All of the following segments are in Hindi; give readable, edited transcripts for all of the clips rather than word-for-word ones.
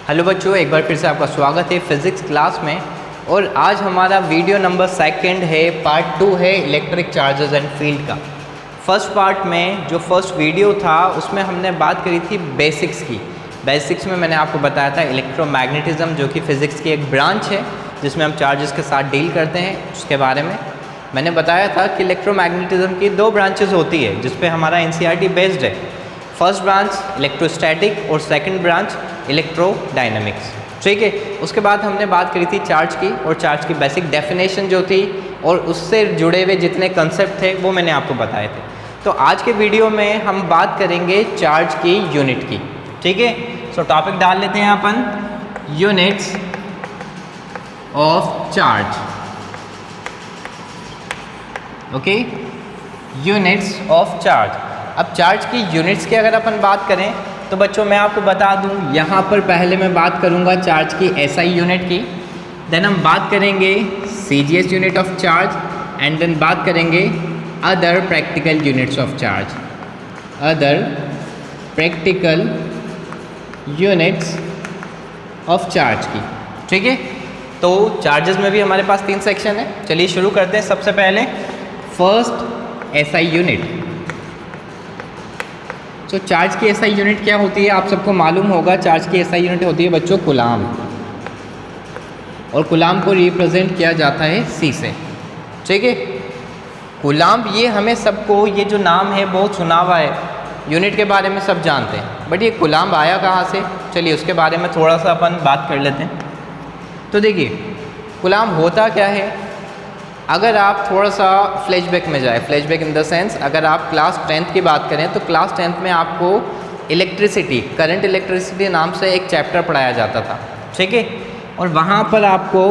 हेलो बच्चों, एक बार फिर से आपका स्वागत है फिज़िक्स क्लास में। और आज हमारा वीडियो नंबर 2 है, पार्ट 2 है इलेक्ट्रिक चार्जेस एंड फील्ड का। फर्स्ट पार्ट में जो फर्स्ट वीडियो था उसमें हमने बात करी थी बेसिक्स की। बेसिक्स में मैंने आपको बताया था इलेक्ट्रोमैग्नेटिज्म, जो कि फ़िज़िक्स की एक ब्रांच है जिसमें हम चार्जेस के साथ डील करते हैं। उसके बारे में मैंने बताया था कि इलेक्ट्रोमैग्नेटिज्म की 2 ब्रांचेज होती है जिस पे हमारा एनसीईआरटी बेस्ड है। फर्स्ट ब्रांच इलेक्ट्रोस्टैटिक और सेकंड ब्रांच इलेक्ट्रोडायनामिक्स। ठीक है, उसके बाद हमने बात करी थी चार्ज की, और चार्ज की बेसिक डेफिनेशन जो थी और उससे जुड़े हुए जितने कंसेप्ट थे वो मैंने आपको बताए थे। तो आज के वीडियो में हम बात करेंगे चार्ज की यूनिट की। ठीक है, सो टॉपिक डाल लेते हैं अपन, units of charge. Okay, units of charge. अब चार्ज की यूनिट्स की अगर अपन बात करें तो बच्चों मैं आपको बता दूं, यहाँ पर पहले मैं बात करूँगा चार्ज की एसआई यूनिट की, देन हम बात करेंगे CGS unit of charge, and then बात करेंगे other practical units of charge, other practical units of charge की। ठीक है, तो चार्जेस में भी हमारे पास 3 सेक्शन है। चलिए शुरू करते हैं। सबसे पहले फर्स्ट एसआई यूनिट। तो चार्ज की एसआई यूनिट क्या होती है, आप सबको मालूम होगा। चार्ज की एसआई यूनिट होती है बच्चों कूलाम, और कूलाम को रिप्रेजेंट किया जाता है सी से। ठीक है, कूलाम ये हमें सबको, ये जो नाम है बहुत सुना हुआ है, यूनिट के बारे में सब जानते हैं, बट ये कूलाम आया कहाँ से, चलिए उसके बारे में थोड़ा सा अपन बात कर लेते हैं। तो देखिए कूलाम होता क्या है। अगर आप थोड़ा सा फ्लैशबैक में जाए, फ्लैशबैक इन द सेंस, अगर आप क्लास 10th की बात करें तो क्लास 10th में आपको इलेक्ट्रिसिटी, करंट इलेक्ट्रिसिटी नाम से एक चैप्टर पढ़ाया जाता था। ठीक है, और वहाँ पर आपको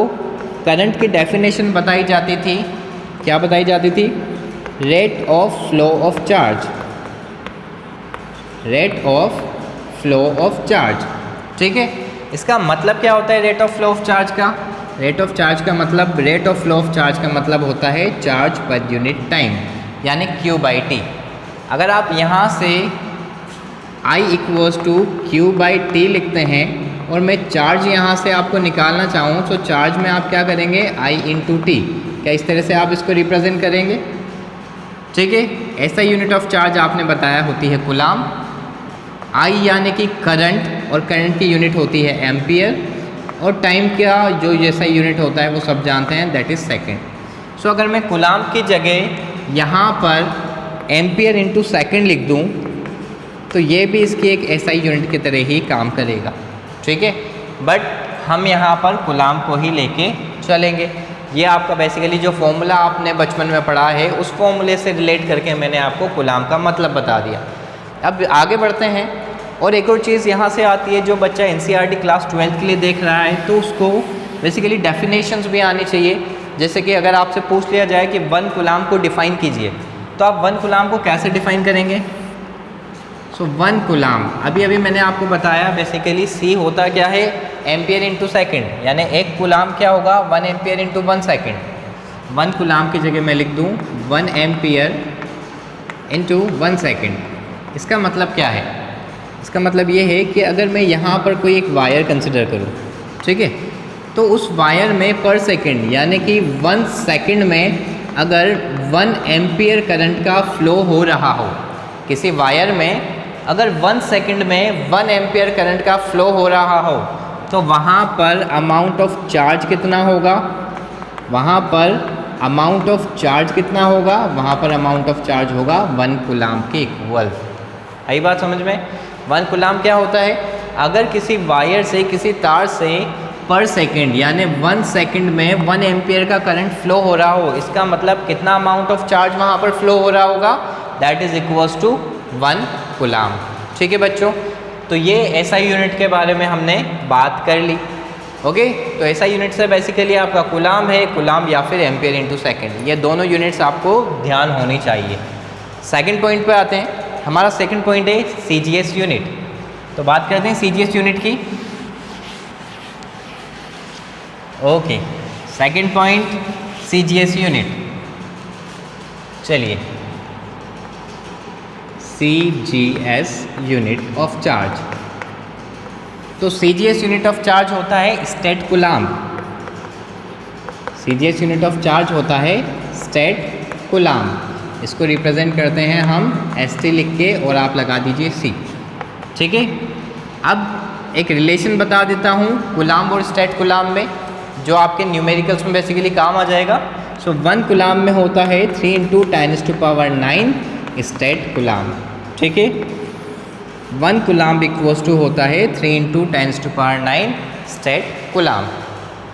करंट की डेफिनेशन बताई जाती थी। क्या बताई जाती थी? Rate of flow of charge, rate of flow of charge. ठीक है, इसका मतलब क्या होता है rate of flow of charge का? रेट ऑफ चार्ज का मतलब, rate of flow of charge का मतलब होता है चार्ज पर यूनिट टाइम, यानी Q/T। अगर आप यहाँ से I = Q/T लिखते हैं और मैं चार्ज यहाँ से आपको निकालना चाहूँ तो चार्ज में आप क्या करेंगे? I × T। क्या इस तरह से आप इसको रिप्रेजेंट करेंगे? ठीक है, ऐसा यूनिट ऑफ चार्ज आपने बताया होती है कूलाम। I यानी कि करंट, और करंट की यूनिट होती है एम्पियर, और टाइम का जो जैसा यूनिट होता है वो सब जानते हैं, दैट इज़ सेकेंड। सो अगर मैं कूलाम की जगह यहाँ पर एम्पियर × सेकेंड लिख दूँ तो ये भी इसकी एक एसआई यूनिट की तरह ही काम करेगा। ठीक है, बट हम यहाँ पर कूलाम को ही लेके चलेंगे। ये आपका बेसिकली जो फॉर्मूला आपने बचपन में पढ़ा है उस फॉर्मूले से रिलेट करके मैंने आपको कूलाम का मतलब बता दिया। अब आगे बढ़ते हैं, और एक और चीज़ यहाँ से आती है, जो बच्चा एनसीईआरटी क्लास 12th के लिए देख रहा है तो उसको बेसिकली डेफिनेशंस भी आनी चाहिए। जैसे कि अगर आपसे पूछ लिया जाए कि 1 कूलाम को डिफ़ाइन कीजिए, तो आप 1 कूलाम को कैसे डिफ़ाइन करेंगे? सो 1 कूलाम, अभी मैंने आपको बताया बेसिकली सी होता क्या है? एम्पियर × सेकेंड, यानी एक कूलाम क्या होगा? 1 एम्पियर × 1 सेकेंड। 1 कूलाम की जगह मैं लिख दूँ 1 एम्पियर × 1 सेकेंड। इसका मतलब क्या है? इसका मतलब ये है कि अगर मैं यहाँ पर कोई एक वायर कंसिडर करूँ, ठीक है, तो उस वायर में पर सेकंड यानी कि 1 सेकंड में अगर 1 एम्पियर करंट का फ्लो हो रहा हो, किसी वायर में अगर 1 सेकंड में 1 एम्पियर करंट का फ्लो हो रहा हो, तो वहाँ पर अमाउंट ऑफ चार्ज कितना होगा? वहाँ पर अमाउंट ऑफ चार्ज कितना होगा? वहाँ पर अमाउंट ऑफ चार्ज होगा 1 कूलाम के इक्वल। आई बात समझ में? 1 कूलाम क्या होता है? अगर किसी वायर से, किसी तार से पर सेकंड यानी 1 सेकंड में 1 एम्पियर का करंट फ्लो हो रहा हो, इसका मतलब कितना अमाउंट ऑफ चार्ज वहाँ पर फ्लो हो रहा होगा? That is equals to 1 coulomb. ठीक है बच्चों, तो ये एसआई यूनिट के बारे में हमने बात कर ली। ओके, तो एसआई यूनिट से बेसिकली आपका कूलाम है, कूलाम या फिर एम्पियर × सेकेंड, ये दोनों यूनिट्स आपको ध्यान होनी चाहिए। सेकेंड पॉइंट पे आते हैं। हमारा सेकंड पॉइंट है सीजीएस यूनिट। तो बात करते हैं सीजीएस यूनिट की। Okay, second point CGS unit. चलिए, CGS unit of charge. तो CGS यूनिट ऑफ चार्ज होता है state coulomb. CGS unit of charge होता है स्टेट कूलाम। इसको रिप्रेजेंट करते हैं हम ST लिख के और आप लगा दीजिए C। ठीक है, अब एक रिलेशन बता देता हूँ कूलाम और स्टेट कूलाम में, जो आपके न्यूमेरिकल्स में बेसिकली काम आ जाएगा। सो 1 कूलाम में होता है 3 × 10⁹ स्टेट कूलाम। ठीक है, 1 कूलाम इक्वल्स टू होता है 3 × 10⁹ स्टेट कूलाम।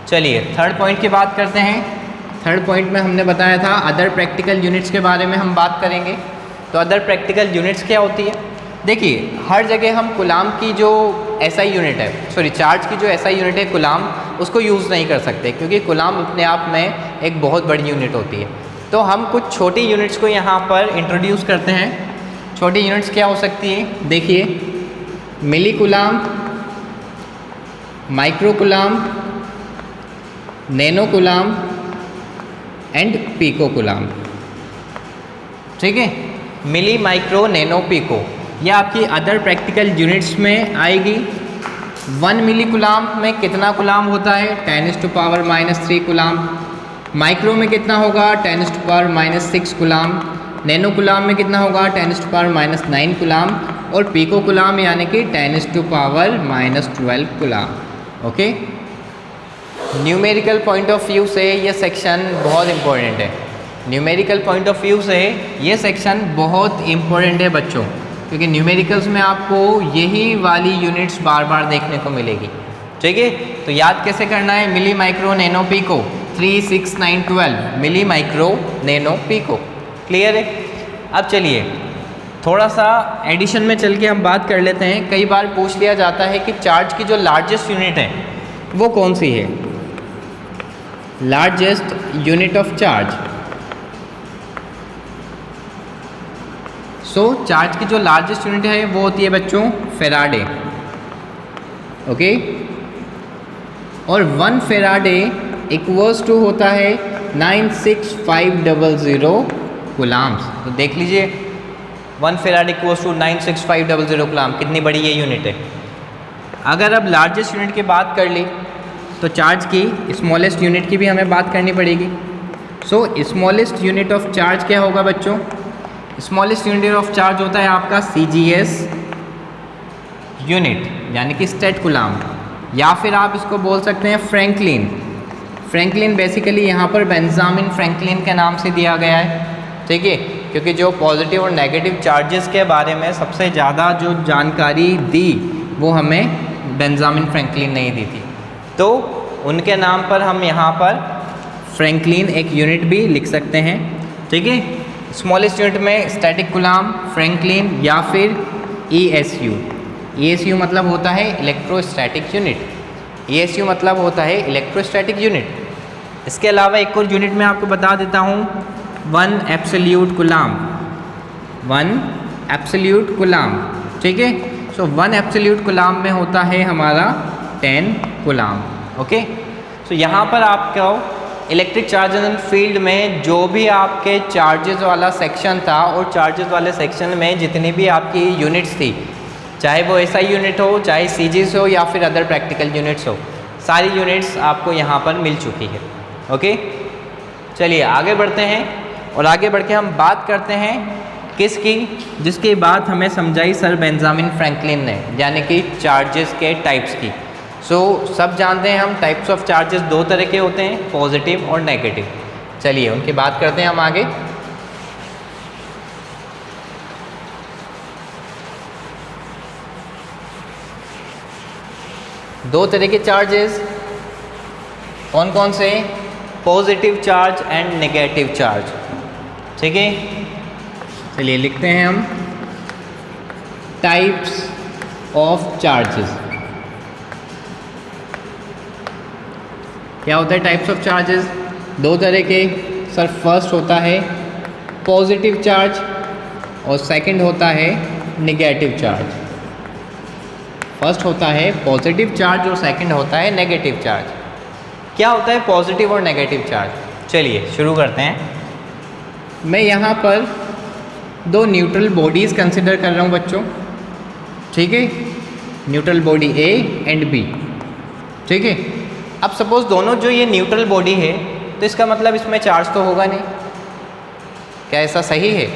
चलिए थर्ड पॉइंट की बात करते हैं। थर्ड पॉइंट में हमने बताया था अदर प्रैक्टिकल यूनिट्स के बारे में हम बात करेंगे। तो अदर प्रैक्टिकल यूनिट्स क्या होती है? देखिए, हर जगह हम कूलाम की जो SI यूनिट है, सॉरी चार्ज की जो SI यूनिट है कूलाम, उसको यूज़ नहीं कर सकते, क्योंकि कूलाम अपने आप में एक बहुत बड़ी यूनिट होती है। तो हम कुछ छोटी यूनिट्स को यहाँ पर इंट्रोड्यूस करते हैं। छोटी यूनिट्स क्या हो सकती है? देखिए, milli coulomb, micro coulomb, nano coulomb and pico coulomb. ठीक है, मिली, माइक्रो, नैनो, पीको, यह आपकी अदर प्रैक्टिकल यूनिट्स में आएगी। 1 मिली कूलाम में कितना कूलाम होता है? 10⁻³ कूलाम। माइक्रो में कितना होगा? 10⁻⁻6 कूलाम। नैनो कूलाम में कितना होगा? 10⁻⁻9 कूलाम। और पीको कूलाम यानी कि 10⁻⁻12 coulomb. Okay, numerical point of view से ये सेक्शन बहुत इम्पोर्टेंट है। न्यूमेरिकल पॉइंट ऑफ व्यू से ये सेक्शन बहुत इम्पोर्टेंट है बच्चों, क्योंकि न्यूमेरिकल्स में आपको यही वाली यूनिट्स बार बार देखने को मिलेगी। ठीक है, तो याद कैसे करना है? मिली, माइक्रो, नैनो, पीको, 3, 6, 9, 12 मिली, माइक्रो, नैनो, पीको। क्लियर है? अब चलिए थोड़ा सा एडिशन में चल के हम बात कर लेते हैं। कई बार पूछ लिया जाता है कि चार्ज की जो लार्जेस्ट यूनिट है वो कौन सी है? Largest unit of charge. So charge की जो लार्जेस्ट यूनिट है वो होती है बच्चों फेराडे। ओके, और 1 फेराडे इक्वल्स टू होता है 96500 कूलाम्स। तो देख लीजिए, 1 फेराडे इक्वल्स टू 96500 कूलाम, कितनी बड़ी ये यूनिट है। अगर अब लार्जेस्ट यूनिट की बात कर ली तो चार्ज की स्मॉलेस्ट यूनिट की भी हमें बात करनी पड़ेगी। सो स्मॉलेस्ट यूनिट ऑफ चार्ज क्या होगा बच्चों? स्मॉलेस्ट यूनिट ऑफ चार्ज होता है आपका CGS यूनिट, यानी कि स्टेट कूलाम, या फिर आप इसको बोल सकते हैं फ्रैंकलिन। फ्रैंकलिन बेसिकली यहाँ पर बेंजामिन फ्रैंकलिन के नाम से दिया गया है। ठीक है, क्योंकि जो पॉजिटिव और नेगेटिव चार्जेस के बारे में सबसे ज़्यादा जो जानकारी दी वो हमें बेंजामिन फ्रैंकलिन नहीं दी थी, तो उनके नाम पर हम यहाँ पर फ्रैंकलिन एक यूनिट भी लिख सकते हैं। ठीक है, स्मॉलेस्ट यूनिट में स्टैटिक कूलाम, फ्रैंकलिन या फिर ESU। ESU मतलब होता है इलेक्ट्रोस्टैटिक यूनिट। ESU मतलब होता है इलेक्ट्रोस्टैटिक यूनिट। इसके अलावा एक और यूनिट मैं आपको बता देता हूँ, 1 एब्सोल्यूट कूलाम। 1 absolute coulomb. ठीक है, सो 1 एब्सोल्यूट कूलाम में होता है हमारा 10 कूलाम। ओके, सो यहाँ पर आपको इलेक्ट्रिक चार्जेस एंड फील्ड में जो भी आपके चार्जेस वाला सेक्शन था, और चार्जेस वाले सेक्शन में जितनी भी आपकी यूनिट्स थी, चाहे वो SI यूनिट हो, चाहे CGS हो, या फिर अदर प्रैक्टिकल यूनिट्स हो, सारी यूनिट्स आपको यहाँ पर मिल चुकी है। ओके, चलिए आगे बढ़ते हैं, और आगे बढ़ के हम बात करते हैं किसकी? जिसकी बात हमें समझाई सर बेंजामिन फ्रैंकलिन ने, यानी कि चार्जेस के टाइप्स की। सो सब जानते हैं हम टाइप्स ऑफ चार्जेस 2 तरह के होते हैं, पॉजिटिव और नेगेटिव। चलिए उनकी बात करते हैं हम आगे। दो तरह के चार्जेस कौन कौन से? Positive charge and negative charge. ठीक है, चलिए लिखते हैं हम टाइप्स ऑफ चार्जेस। क्या होता है टाइप्स ऑफ चार्जेस? 2 तरह के सर। फर्स्ट होता है पॉजिटिव चार्ज और सेकंड होता है नेगेटिव चार्ज। फर्स्ट होता है पॉजिटिव चार्ज और सेकंड होता है नेगेटिव चार्ज। क्या होता है पॉजिटिव और नेगेटिव चार्ज? चलिए शुरू करते हैं। मैं यहाँ पर 2 न्यूट्रल बॉडीज़ कंसिडर कर रहा हूँ बच्चों। ठीक है, neutral body A and B, ठीक है। अब सपोज दोनों जो ये न्यूट्रल बॉडी है तो इसका मतलब इसमें चार्ज तो होगा नहीं, क्या ऐसा सही है?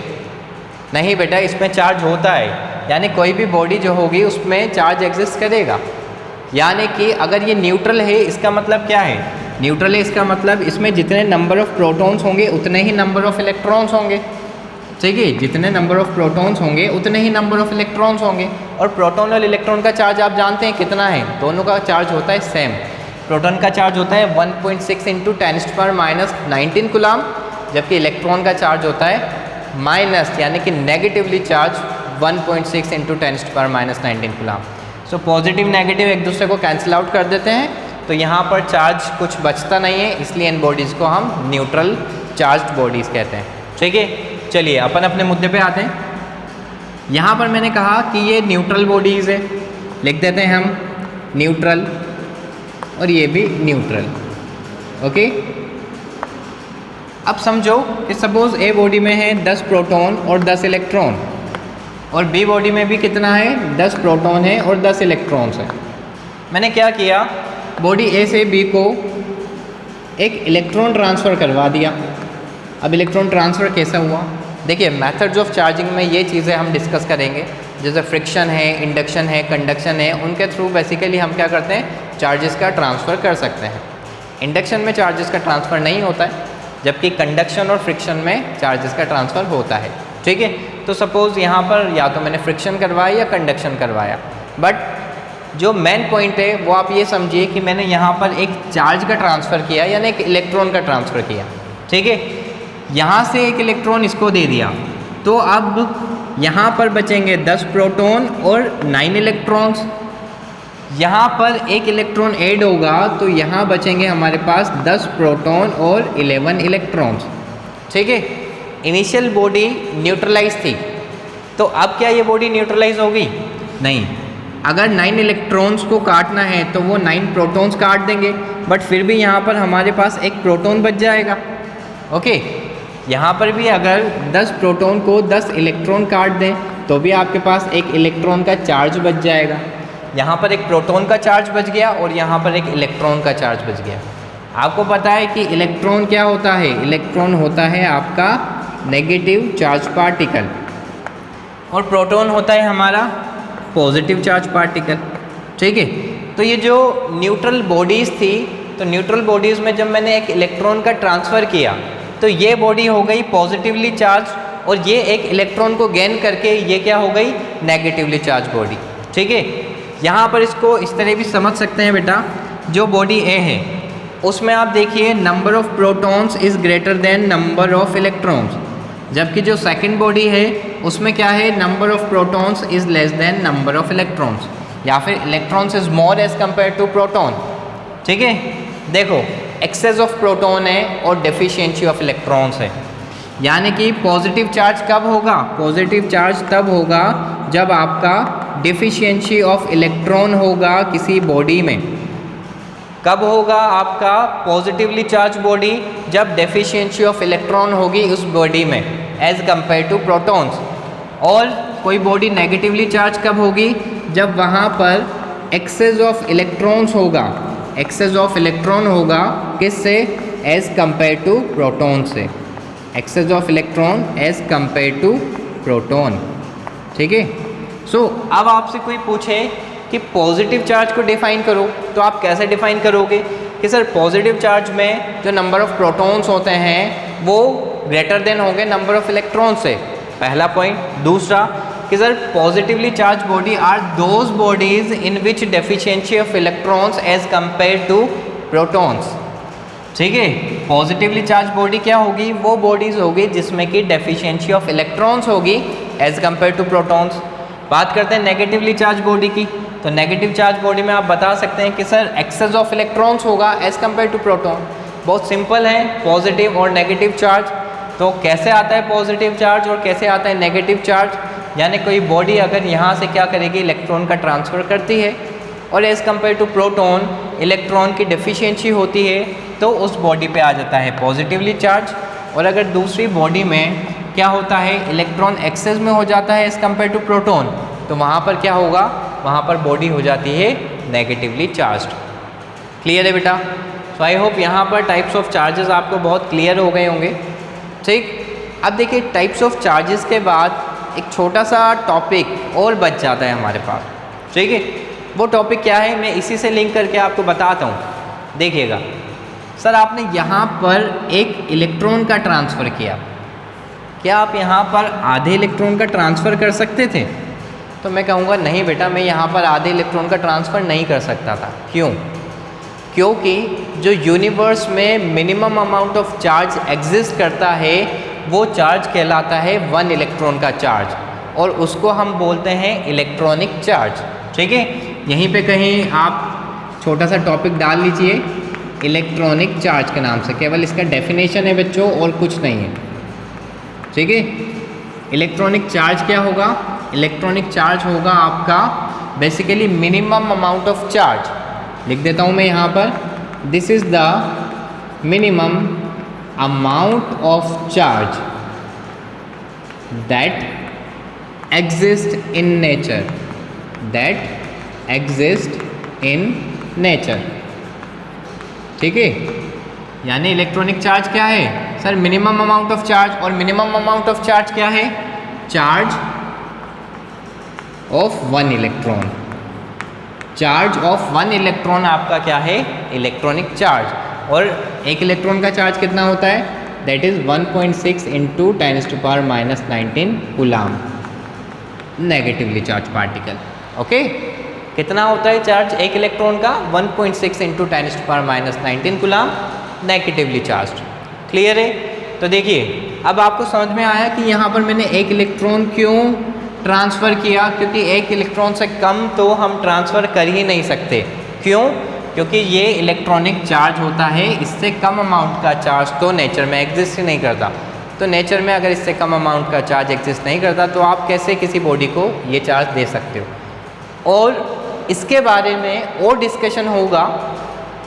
नहीं बेटा, इसमें चार्ज होता है, यानी कोई भी बॉडी जो होगी उसमें चार्ज एग्जिस्ट करेगा। यानी कि अगर ये न्यूट्रल है इसका मतलब क्या है? न्यूट्रल है इसका मतलब इसमें जितने नंबर ऑफ प्रोटॉन्स होंगे उतने ही नंबर ऑफ इलेक्ट्रॉन्स होंगे, ठीक है। जितने नंबर ऑफ प्रोटॉन्स होंगे उतने ही नंबर ऑफ इलेक्ट्रॉन्स होंगे। और प्रोटॉन और इलेक्ट्रॉन का चार्ज आप जानते हैं कितना है? दोनों का चार्ज होता है सेम। प्रोटॉन का चार्ज होता है 1.6 × 10⁻⁻19 कूलम, जबकि इलेक्ट्रॉन का चार्ज होता है माइनस यानी कि negatively charge 1.6 × 10⁻⁻19 coulomb. So positive negative एक दूसरे को कैंसिल आउट कर देते हैं, तो यहाँ पर चार्ज कुछ बचता नहीं है, इसलिए इन बॉडीज़ को हम न्यूट्रल चार्ज्ड बॉडीज़ कहते हैं, ठीक है। चलिए अपन अपने मुद्दे पे आते हैं। यहाँ पर मैंने कहा कि ये न्यूट्रल बॉडीज़ है, लिख देते हैं हम न्यूट्रल, और ये भी न्यूट्रल, ओके। अब समझो कि सपोज ए बॉडी में है 10 प्रोटॉन और 10 इलेक्ट्रॉन, और बी बॉडी में भी कितना है? 10 प्रोटॉन है और 10 इलेक्ट्रॉन्स है। मैंने क्या किया, बॉडी ए से बी को एक इलेक्ट्रॉन ट्रांसफ़र करवा दिया। अब इलेक्ट्रॉन ट्रांसफ़र कैसा हुआ? देखिए, मेथड्स ऑफ चार्जिंग में ये चीज़ें हम डिस्कस करेंगे, जैसे फ्रिक्शन है, इंडक्शन है, कंडक्शन है, उनके थ्रू बेसिकली हम क्या करते हैं? चार्जेस का ट्रांसफ़र कर सकते हैं। इंडक्शन में चार्जेस का ट्रांसफ़र नहीं होता है, जबकि कंडक्शन और फ्रिक्शन में चार्जेस का ट्रांसफ़र होता है, ठीक है। तो सपोज़ यहाँ पर या तो मैंने फ्रिक्शन करवाया या कंडक्शन करवाया, बट जो मेन पॉइंट है वो आप ये समझिए कि मैंने यहाँ पर एक चार्ज का ट्रांसफ़र किया, यानी एक इलेक्ट्रॉन का ट्रांसफ़र किया, ठीक है। यहाँ से एक इलेक्ट्रॉन इसको दे दिया, तो अब यहाँ पर बचेंगे 10 प्रोटॉन और 9 इलेक्ट्रॉन्स। यहाँ पर एक इलेक्ट्रॉन ऐड होगा तो यहाँ बचेंगे हमारे पास 10 प्रोटॉन और 11 इलेक्ट्रॉन्स, ठीक है। इनिशियल बॉडी न्यूट्रलाइज थी, तो अब क्या ये बॉडी न्यूट्रलाइज होगी? नहीं। अगर 9 इलेक्ट्रॉन्स को काटना है तो वो 9 प्रोटॉन्स काट देंगे, बट फिर भी यहाँ पर हमारे पास एक प्रोटॉन बच जाएगा, ओके। यहाँ पर भी अगर 10 प्रोटॉन को 10 इलेक्ट्रॉन काट दें तो भी आपके पास एक इलेक्ट्रॉन का चार्ज बच जाएगा। यहाँ पर एक प्रोटॉन का चार्ज बच गया और यहाँ पर एक इलेक्ट्रॉन का चार्ज बच गया। आपको पता है कि इलेक्ट्रॉन क्या होता है? इलेक्ट्रॉन होता है आपका नेगेटिव चार्ज पार्टिकल, और प्रोटॉन होता है हमारा पॉजिटिव चार्ज पार्टिकल, ठीक है। तो ये जो न्यूट्रल बॉडीज़ थी, तो न्यूट्रल बॉडीज़ में जब मैंने एक इलेक्ट्रॉन का ट्रांसफ़र किया तो ये बॉडी हो गई पॉजिटिवली चार्ज, और ये एक इलेक्ट्रॉन को गेन करके ये क्या हो गई? नेगेटिवली चार्ज बॉडी, ठीक है। यहाँ पर इसको इस तरह भी समझ सकते हैं बेटा, जो बॉडी ए है उसमें आप देखिए number of protons is greater than number of electrons, जबकि जो सेकंड बॉडी है उसमें क्या है? Number of protons is less than number of electrons, या फिर electrons is more as compare to proton, ठीक है। देखो, एक्सेस ऑफ प्रोटॉन है और डेफिशिएंसी ऑफ इलेक्ट्रॉन्स है, यानी कि पॉजिटिव चार्ज कब होगा? पॉजिटिव चार्ज तब होगा जब आपका डेफिशिएंसी ऑफ इलेक्ट्रॉन होगा किसी बॉडी में। कब होगा आपका पॉजिटिवली चार्ज बॉडी? जब डेफिशिएंसी ऑफ इलेक्ट्रॉन होगी उस बॉडी में एज कंपेयर टू प्रोटॉन्स। और कोई बॉडी नेगेटिवली चार्ज कब होगी? जब वहाँ पर एक्सेस ऑफ इलेक्ट्रॉन्स होगा। एक्सेस ऑफ इलेक्ट्रॉन होगा किससे? एज कंपेयर टू प्रोटॉन से। Excess of electron as compare to proton, ठीक है। सो अब आपसे कोई पूछे कि पॉजिटिव चार्ज को डिफाइन करो, तो आप कैसे डिफाइन करोगे? कि सर पॉजिटिव चार्ज में जो नंबर ऑफ प्रोटॉन्स होते हैं वो ग्रेटर देन होंगे नंबर ऑफ इलेक्ट्रॉन से, पहला पॉइंट। दूसरा कि sir positively charge body are those bodies in which deficiency of electrons as compare to protons, ठीक है। पॉजिटिवली चार्ज बॉडी क्या होगी? वो बॉडीज होगी जिसमें कि डेफिशिएंसी ऑफ इलेक्ट्रॉन्स होगी एज कंपेयर टू प्रोटॉन्स। बात करते हैं नेगेटिवली चार्ज बॉडी की, तो नेगेटिव चार्ज बॉडी में आप बता सकते हैं कि सर एक्सेस ऑफ इलेक्ट्रॉन्स होगा एज कंपेयर टू प्रोटॉन। बहुत सिंपल है, पॉजिटिव और नेगेटिव चार्ज। तो कैसे आता है पॉजिटिव चार्ज और कैसे आता है नेगेटिव चार्ज? यानी कोई बॉडी अगर यहाँ से क्या करेगी? इलेक्ट्रॉन का ट्रांसफ़र करती है, और as compare to proton electron की डेफिशिएंसी होती है, तो उस बॉडी पे आ जाता है पॉजिटिवली चार्ज। और अगर दूसरी बॉडी में क्या होता है? इलेक्ट्रॉन एक्सेस में हो जाता है एज़ कंपेयर टू प्रोटॉन, तो वहाँ पर क्या होगा? वहाँ पर बॉडी हो जाती है नेगेटिवली चार्ज्ड। क्लियर है बेटा? सो आई होप यहाँ पर टाइप्स ऑफ चार्जेस आपको बहुत क्लियर हो गए होंगे। ठीक, अब देखिए टाइप्स ऑफ चार्जेस के बाद एक छोटा सा टॉपिक और बच जाता है हमारे पास। ठीक है, वो टॉपिक क्या है मैं इसी से लिंक करके आपको बताता हूँ। देखिएगा सर, आपने यहाँ पर एक इलेक्ट्रॉन का ट्रांसफ़र किया, क्या आप यहाँ पर आधे इलेक्ट्रॉन का ट्रांसफ़र कर सकते थे? तो मैं कहूँगा नहीं बेटा, मैं यहाँ पर आधे इलेक्ट्रॉन का ट्रांसफ़र नहीं कर सकता था। क्यों? क्योंकि जो यूनिवर्स में minimum amount of charge exist करता है वो चार्ज कहलाता है 1 इलेक्ट्रॉन का चार्ज, और उसको हम बोलते हैं इलेक्ट्रॉनिक चार्ज। ठीक है, यहीं पे कहीं आप छोटा सा टॉपिक डाल लीजिए इलेक्ट्रॉनिक चार्ज के नाम से, केवल इसका डेफिनेशन है बच्चों और कुछ नहीं है। ठीक है, इलेक्ट्रॉनिक चार्ज क्या होगा? इलेक्ट्रॉनिक चार्ज होगा आपका basically minimum amount of charge. लिख देता हूँ मैं यहाँ पर, this is the minimum amount of charge that exist in nature, that exist in nature. ठीक है, यानी इलेक्ट्रॉनिक चार्ज क्या है sir? Minimum amount of charge, और मिनिमम अमाउंट ऑफ चार्ज क्या है? Charge of 1 electron. Charge of 1 electron आपका क्या है? Electronic charge. और एक इलेक्ट्रॉन का चार्ज कितना होता है? That is 1.6 into 10⁻⁹ coulomb negatively charge particle. Okay, कितना होता है चार्ज एक इलेक्ट्रॉन का? 1.6 into 10⁻⁹ coulomb negatively charge. Clear है? तो देखिए अब आपको समझ में आया कि यहाँ पर मैंने एक इलेक्ट्रॉन क्यों ट्रांसफ़र किया, क्योंकि एक इलेक्ट्रॉन से कम तो हम ट्रांसफ़र कर ही नहीं सकते। क्यों? क्योंकि ये इलेक्ट्रॉनिक चार्ज होता है, इससे कम अमाउंट का चार्ज तो नेचर में एग्जिस्ट ही नहीं करता। तो नेचर में अगर इससे कम अमाउंट का चार्ज एग्जिस्ट नहीं करता तो आप कैसे किसी बॉडी को ये चार्ज दे सकते हो? और इसके बारे में और डिस्कशन होगा,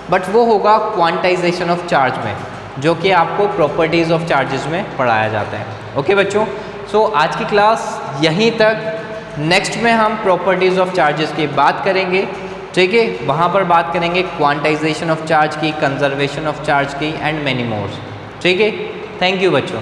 बट वो होगा क्वांटाइजेशन ऑफ चार्ज में, जो कि आपको प्रॉपर्टीज़ ऑफ चार्जेस में पढ़ाया जाता है। ओके बच्चों, सो आज की क्लास यहीं तक। नेक्स्ट में हम प्रॉपर्टीज़ ऑफ चार्जेस की बात करेंगे। ठीक है, वहाँ पर बात करेंगे क्वांटाइजेशन ऑफ चार्ज की, कंजर्वेशन ऑफ चार्ज की एंड मेनी मोर्स। ठीक है, थैंक यू बच्चों।